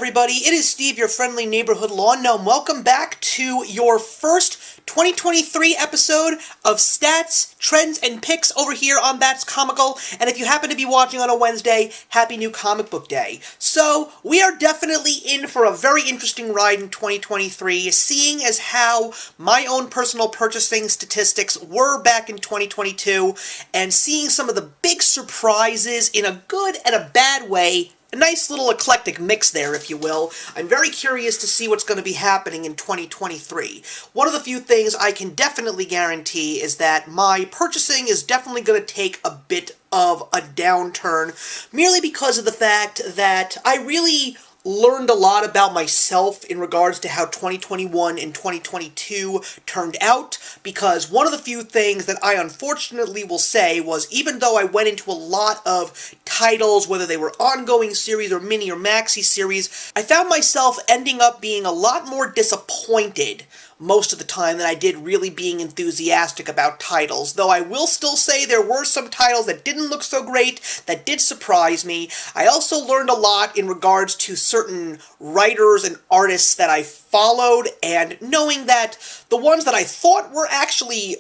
everybody, it is Steve, your friendly neighborhood lawn gnome. Welcome back to your first 2023 episode of Stats, Trends, and Picks over here on That's Comical. And if you happen to be watching on a Wednesday, happy new comic book day. So, we are definitely in for a very interesting ride in 2023, seeing as how my own personal purchasing statistics were back in 2022, and seeing some of the big surprises in a good and a bad way. A nice little eclectic mix there, if you will. I'm very curious to see what's going to be happening in 2023. One of the few things I can definitely guarantee is that my purchasing is definitely going to take a bit of a downturn, merely because of the fact that I really learned a lot about myself in regards to how 2021 and 2022 turned out, because one of the few things that I unfortunately will say was, even though I went into a lot of titles, whether they were ongoing series or mini or maxi series, I found myself ending up being a lot more disappointed most of the time than I did really being enthusiastic about titles. Though I will still say there were some titles that didn't look so great, that did surprise me. I also learned a lot in regards to certain writers and artists that I followed, and knowing that the ones that I thought were actually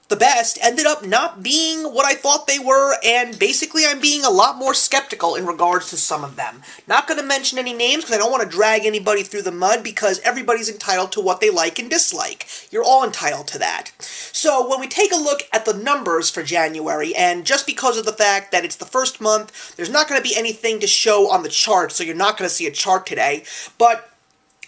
the best ended up not being what I thought they were, and basically I'm being a lot more skeptical in regards to some of them. Not going to mention any names because I don't want to drag anybody through the mud, because everybody's entitled to what they like and dislike. You're all entitled to that. So when we take a look at the numbers for January, and just because of the fact that it's the first month, there's not going to be anything to show on the chart, so you're not going to see a chart today, but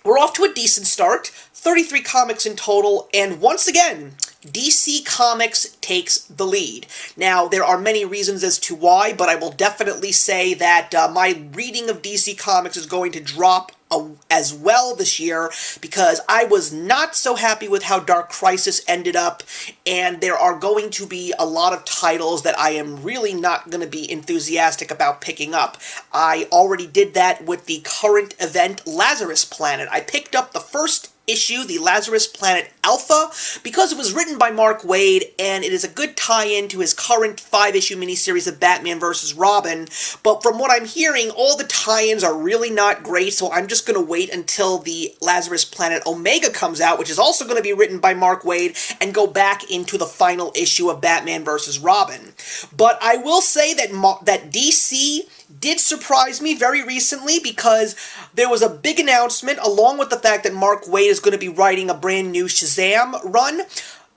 we're off to a decent start. 33 comics in total, and once again, DC Comics takes the lead. Now, there are many reasons as to why, but I will definitely say that my reading of DC Comics is going to drop as well this year, because I was not so happy with how Dark Crisis ended up, and there are going to be a lot of titles that I am really not going to be enthusiastic about picking up. I already did that with the current event, Lazarus Planet. I picked up the first issue, the Lazarus Planet Alpha, because it was written by Mark Waid, and it is a good tie-in to his current 5-issue miniseries of Batman vs. Robin, but from what I'm hearing, all the tie-ins are really not great, so I'm just going to wait until the Lazarus Planet Omega comes out, which is also going to be written by Mark Waid, and go back into the final issue of Batman vs. Robin. But I will say that that DC did surprise me very recently, because there was a big announcement, along with the fact that Mark Waid is going to be writing a brand new Shazam run.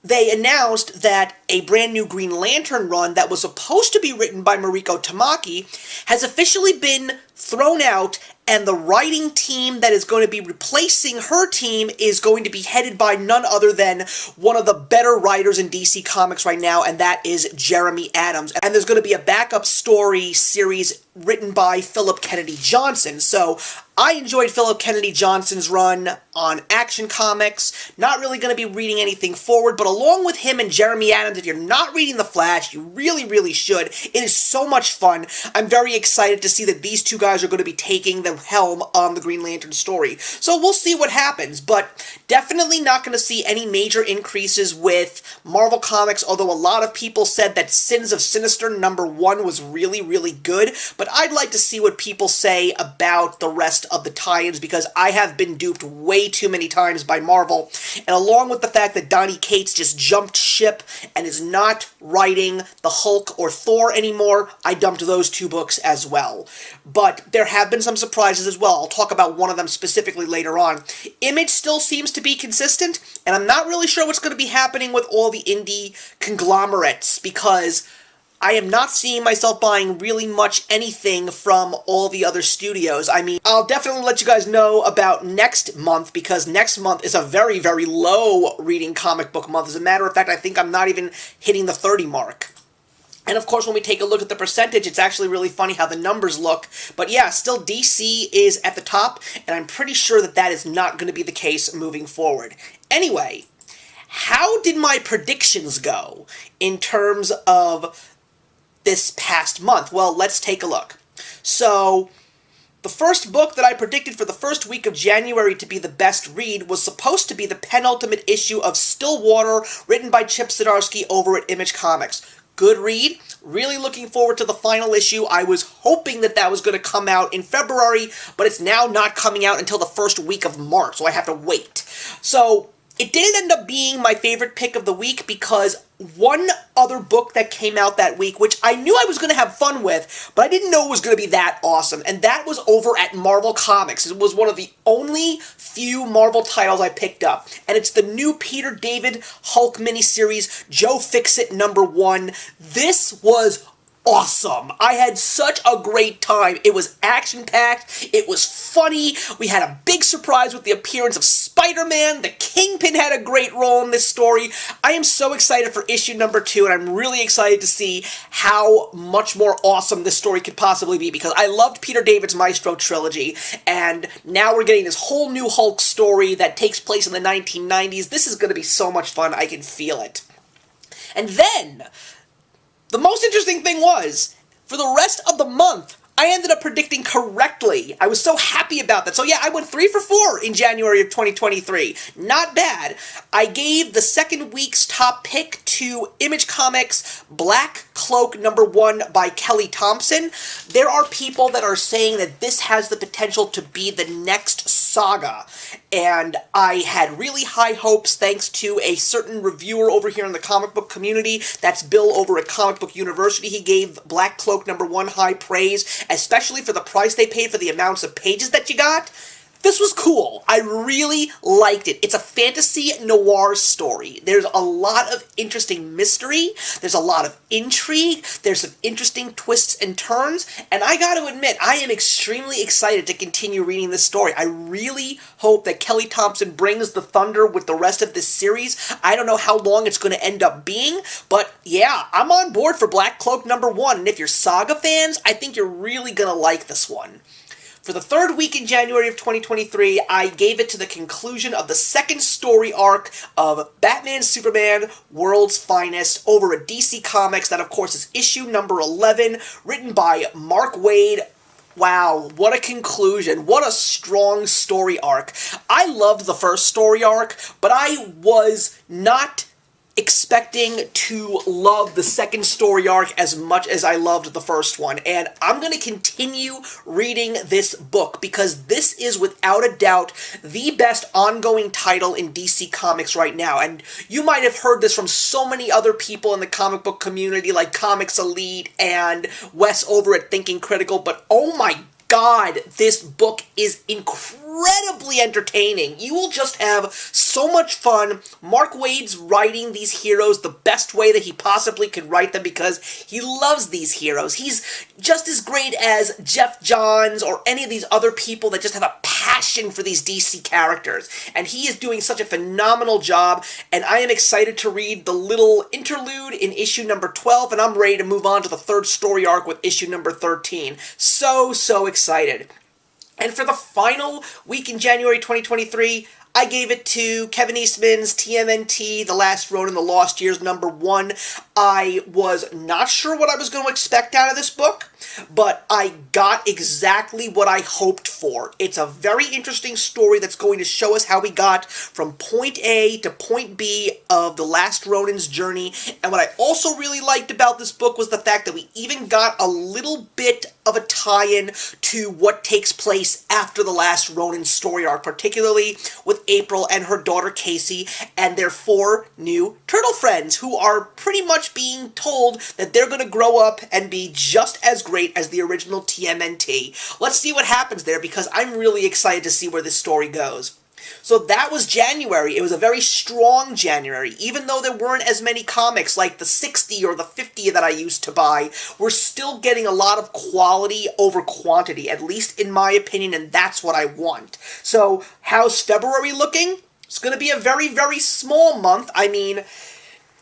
They announced that a brand new Green Lantern run that was supposed to be written by Mariko Tamaki has officially been thrown out, and the writing team that is going to be replacing her team is going to be headed by none other than one of the better writers in DC Comics right now, and that is Jeremy Adams. And there's going to be a backup story series written by Philip Kennedy Johnson. So I enjoyed Philip Kennedy Johnson's run on Action Comics. Not really going to be reading anything forward, but along with him and Jeremy Adams, if you're not reading The Flash, you really, really should. It is so much fun. I'm very excited to see that these two guys are going to be taking the helm on the Green Lantern story. So we'll see what happens, but definitely not going to see any major increases with Marvel Comics, although a lot of people said that Sins of Sinister #1 was really, really good, but I'd like to see what people say about the rest of the tie-ins, because I have been duped way too many times by Marvel, and along with the fact that Donny Cates just jumped ship and is not writing the Hulk or Thor anymore, I dumped those two books as well. But there have been some surprises as well. I'll talk about one of them specifically later on. Image still seems to be consistent, and I'm not really sure what's going to be happening with all the indie conglomerates, because I am not seeing myself buying really much anything from all the other studios. I mean, I'll definitely let you guys know about next month, because next month is a very, very low reading comic book month. As a matter of fact, I think I'm not even hitting the 30 mark. And of course, when we take a look at the percentage, it's actually really funny how the numbers look. But yeah, still DC is at the top, and I'm pretty sure that that is not going to be the case moving forward. Anyway, how did my predictions go in terms of this past month? Well, let's take a look. So, the first book that I predicted for the first week of January to be the best read was supposed to be the penultimate issue of Stillwater, written by Chip Zdarsky over at Image Comics. good read. Really looking forward to the final issue. I was hoping that that was going to come out in February, but it's now not coming out until the first week of March, so I have to wait. So it didn't end up being my favorite pick of the week because one other book that came out that week, which I knew I was going to have fun with, but I didn't know it was going to be that awesome, and that was over at Marvel Comics. It was one of the only few Marvel titles I picked up, and it's the new Peter David Hulk miniseries, Joe Fixit #1. This was awesome. I had such a great time. It was action-packed. It was funny. We had a big surprise with the appearance of Spider-Man. The Kingpin had a great role in this story. I am so excited for issue #2, and I'm really excited to see how much more awesome this story could possibly be, because I loved Peter David's Maestro trilogy, and now we're getting this whole new Hulk story that takes place in the 1990s. This is going to be so much fun. I can feel it. And then the most interesting thing was, for the rest of the month, I ended up predicting correctly. I was so happy about that. So yeah, I went 3 for 4 in January of 2023. Not bad. I gave the second week's top pick to Image Comics' Black Cloak #1 by Kelly Thompson. There are people that are saying that this has the potential to be the next saga, and I had really high hopes thanks to a certain reviewer over here in the comic book community. That's Bill over at Comic Book University. He gave Black Cloak #1 high praise, especially for the price they paid for the amounts of pages that you got. This was cool. I really liked it. It's a fantasy noir story. There's a lot of interesting mystery. There's a lot of intrigue. There's some interesting twists and turns. And I gotta admit, I am extremely excited to continue reading this story. I really hope that Kelly Thompson brings the thunder with the rest of this series. I don't know how long it's going to end up being, but yeah, I'm on board for Black Cloak #1. And if you're Saga fans, I think you're really gonna like this one. For the third week in January of 2023, I gave it to the conclusion of the second story arc of Batman Superman World's Finest over at DC Comics. That, of course, is issue #11, written by Mark Waid. Wow, what a conclusion. What a strong story arc. I loved the first story arc, but I was not expecting to love the second story arc as much as I loved the first one, and I'm going to continue reading this book because this is without a doubt the best ongoing title in DC Comics right now. And you might have heard this from so many other people in the comic book community like Comics Elite and Wes over at Thinking Critical, but oh my God, this book is incredibly entertaining. You will just have so much fun. Mark Waid's writing these heroes the best way that he possibly could write them because he loves these heroes. He's just as great as Jeff Johns or any of these other people that just have a passion for these DC characters. And he is doing such a phenomenal job, and I am excited to read the little interlude in issue #12, and I'm ready to move on to the third story arc with issue #13. So excited. And for the final week in January 2023, I gave it to Kevin Eastman's TMNT, The Last Ronin, The Lost Years #1. I was not sure what I was going to expect out of this book, but I got exactly what I hoped for. It's a very interesting story that's going to show us how we got from point A to point B of The Last Ronin's journey. And what I also really liked about this book was the fact that we even got a little bit of a tie-in to what takes place after The Last Ronin story arc, particularly with April and her daughter Casey and their 4 new turtle friends, who are pretty much being told that they're going to grow up and be just as great as the original TMNT. Let's see what happens there, because I'm really excited to see where this story goes. So that was January. It was a very strong January. Even though there weren't as many comics like the 60 or the 50 that I used to buy, we're still getting a lot of quality over quantity, at least in my opinion, and that's what I want. So how's February looking? It's going to be a very small month. I mean,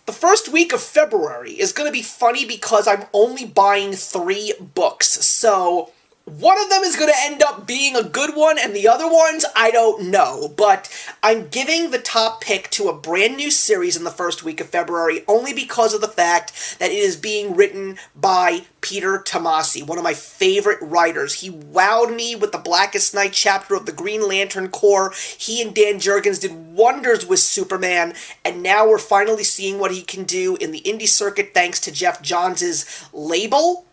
the first week of February is going to be funny because I'm only buying 3 books. So One of them is going to end up being a good one, and the other ones, I don't know. But I'm giving the top pick to a brand new series in the first week of February, only because of the fact that it is being written by Peter Tomasi, one of my favorite writers. He wowed me with the Blackest Night chapter of the Green Lantern Corps. He and Dan Jurgens did wonders with Superman, and now we're finally seeing what he can do in the indie circuit thanks to Jeff Johns' label,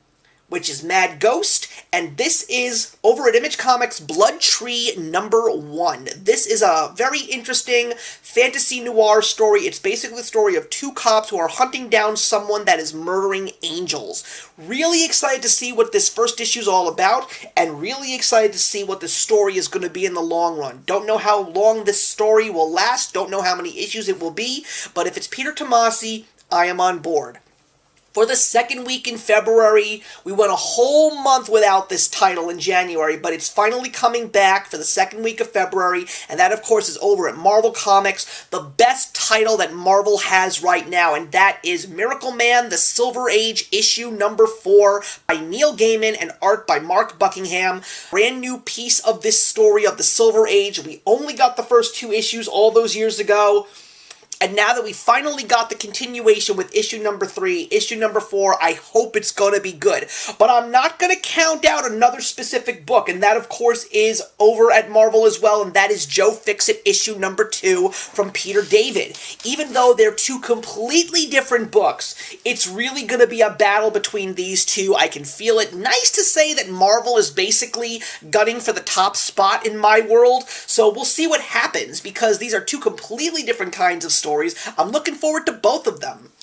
which is Mad Ghost, and this is over at Image Comics Blood Tree #1. This is a very interesting fantasy noir story. It's basically the story of two cops who are hunting down someone that is murdering angels. Really excited to see what this first issue is all about, and really excited to see what the story is going to be in the long run. Don't know how long this story will last, don't know how many issues it will be, but if it's Peter Tomasi, I am on board. For the second week in February, we went a whole month without this title in January, but it's finally coming back for the second week of February, and that, of course, is over at Marvel Comics, the best title that Marvel has right now, and that is Miracle Man, the Silver Age, issue #4, by Neil Gaiman and art by Mark Buckingham. Brand new piece of this story of the Silver Age. We only got the first 2 issues all those years ago. And now that we finally got the continuation with issue #3, issue #4, I hope it's going to be good. But I'm not going to count out another specific book, and that, of course, is over at Marvel as well, and that is Joe Fixit issue #2 from Peter David. Even though they're 2 completely different books, it's really going to be a battle between these 2. I can feel it. Nice to say that Marvel is basically gunning for the top spot in my world, so we'll see what happens, because these are 2 completely different kinds of stories. I'm looking forward to both of them.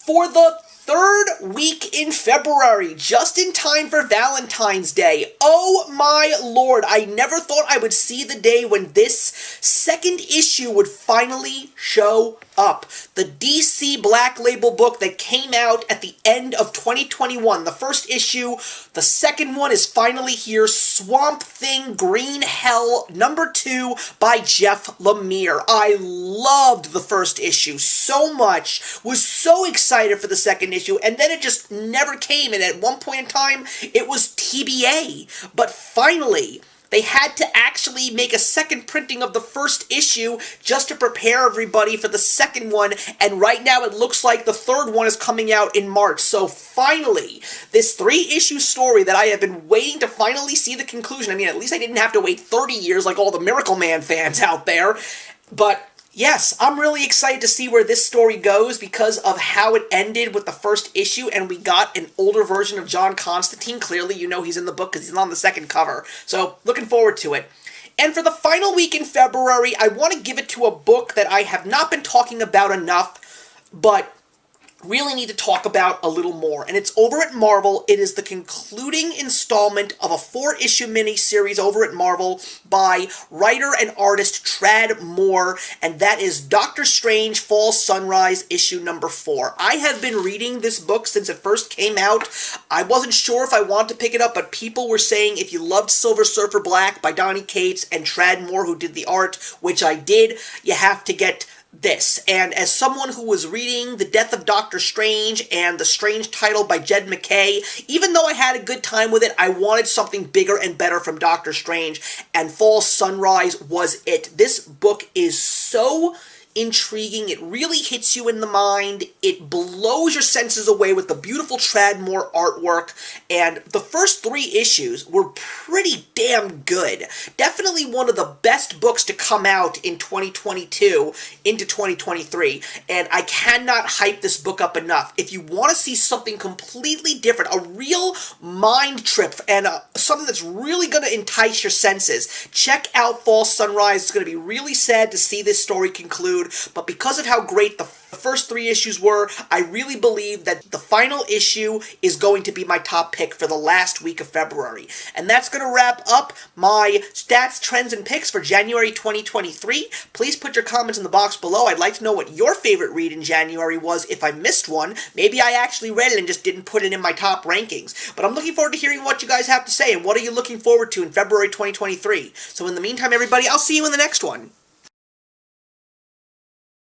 For the third week in February, just in time for Valentine's Day. Oh my lord, I never thought I would see the day when this second issue would finally show up. The DC Black Label book that came out at the end of 2021. The first issue, the second one is finally here. Swamp Thing Green Hell #2 by Jeff Lemire. I loved the first issue so much, was so excited for the second issue, and then it just never came, and at one point in time, it was TBA. But finally, they had to actually make a second printing of the first issue just to prepare everybody for the second one, and right now it looks like the third one is coming out in March. So finally, this 3-issue story that I have been waiting to finally see the conclusion. I mean, at least I didn't have to wait 30 years like all the Miracle Man fans out there. But yes, I'm really excited to see where this story goes because of how it ended with the first issue, and we got an older version of John Constantine. Clearly, you know he's in the book because he's on the second cover. So, looking forward to it. And for the final week in February, I want to give it to a book that I have not been talking about enough, but really need to talk about a little more. And it's over at Marvel. It is the concluding installment of a 4-issue miniseries over at Marvel by writer and artist Tradd Moore, and that is Doctor Strange Fall Sunrise issue #4. I have been reading this book since it first came out. I wasn't sure if I wanted to pick it up, but people were saying if you loved Silver Surfer Black by Donny Cates and Tradd Moore, who did the art, which I did, you have to get this. And as someone who was reading The Death of Doctor Strange and The Strange title by Jed MacKay, even though I had a good time with it, I wanted something bigger and better from Doctor Strange, and Fall Sunrise was it. This book is so intriguing. It really hits you in the mind. It blows your senses away with the beautiful Tradd Moore artwork, and the first 3 issues were pretty damn good. Definitely one of the best books to come out in 2022 into 2023, and I cannot hype this book up enough. If you want to see something completely different, a real mind trip, and something that's really going to entice your senses, check out Fall Sunrise. It's going to be really sad to see this story conclude, but because of how great the first 3 issues were, I really believe that the final issue is going to be my top pick for the last week of February. And that's going to wrap up my stats, trends, and picks for January 2023. Please put your comments in the box below. I'd like to know what your favorite read in January was. If I missed one, maybe I actually read it and just didn't put it in my top rankings. But I'm looking forward to hearing what you guys have to say, and what are you looking forward to in February 2023. So in the meantime, everybody, I'll see you in the next one.